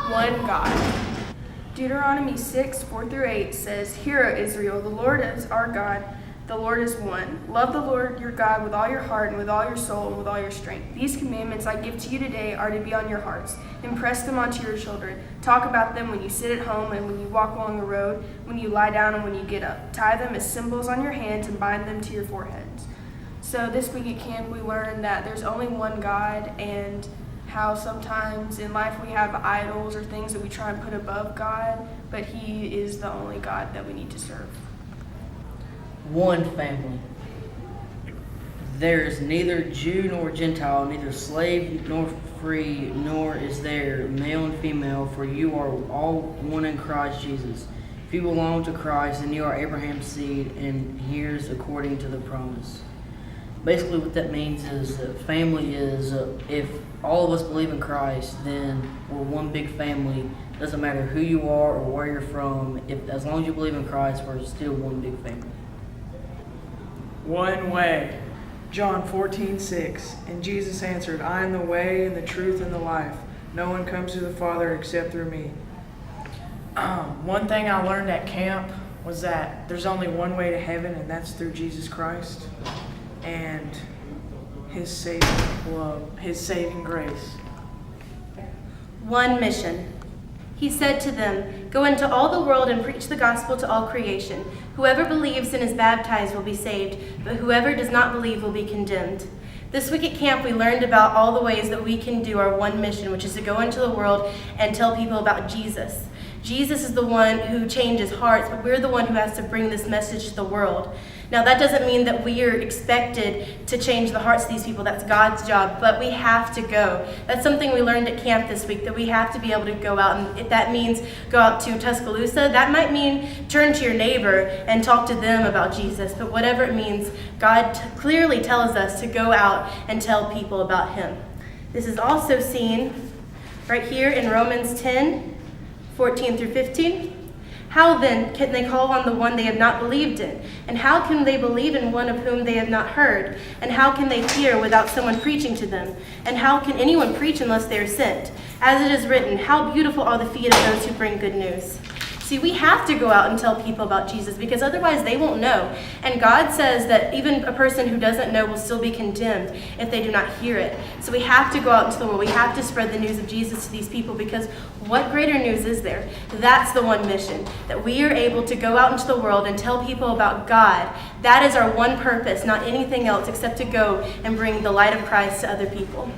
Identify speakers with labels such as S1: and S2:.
S1: One God. Deuteronomy 6:4-8 says, "Hear, O Israel, the Lord is our God, the Lord is one. Love the Lord your God with all your heart and with all your soul and with all your strength. These commandments I give to you today are to be on your hearts. Impress them onto your children. Talk about them when you sit at home and when you walk along the road, when you lie down and when you get up. Tie them as symbols on your hands and bind them to your foreheads." So this week at camp we learned that there's only one God, and how sometimes in life we have idols or things that we try and put above God, but He is the only God that we need to serve.
S2: One family. There is neither Jew nor Gentile, neither slave nor free, nor is there male and female, for you are all one in Christ Jesus. If you belong to Christ, then you are Abraham's seed and heirs according to the promise. Basically what that means is that family is, if all of us believe in Christ, then we're one big family. Doesn't matter who you are or where you're from. As long as you believe in Christ, we're still one big family.
S3: One way. John 14:6. And Jesus answered, "I am the way and the truth and the life. No one comes to the Father except through me." One thing I learned at camp was that there's only one way to heaven, and that's through Jesus Christ and His saving love, His saving grace.
S4: One mission. He said to them, "Go into all the world and preach the gospel to all creation. Whoever believes and is baptized will be saved, but whoever does not believe will be condemned." This week at camp, we learned about all the ways that we can do our one mission, which is to go into the world and tell people about Jesus. Jesus is the one who changes hearts, but we're the one who has to bring this message to the world. Now, that doesn't mean that we are expected to change the hearts of these people. That's God's job, but we have to go. That's something we learned at camp this week, that we have to be able to go out, and if that means go out to Tuscaloosa, that might mean turn to your neighbor and talk to them about Jesus, but whatever it means, God clearly tells us to go out and tell people about Him. This is also seen right here in Romans 10:14-15. How then can they call on the one they have not believed in? And how can they believe in one of whom they have not heard? And how can they hear without someone preaching to them? And how can anyone preach unless they are sent? As it is written, how beautiful are the feet of those who bring good news. See, we have to go out and tell people about Jesus, because otherwise they won't know. And God says that even a person who doesn't know will still be condemned if they do not hear it. So we have to go out into the world. We have to spread the news of Jesus to these people, because what greater news is there? That's the one mission, that we are able to go out into the world and tell people about God. That is our one purpose, not anything else except to go and bring the light of Christ to other people.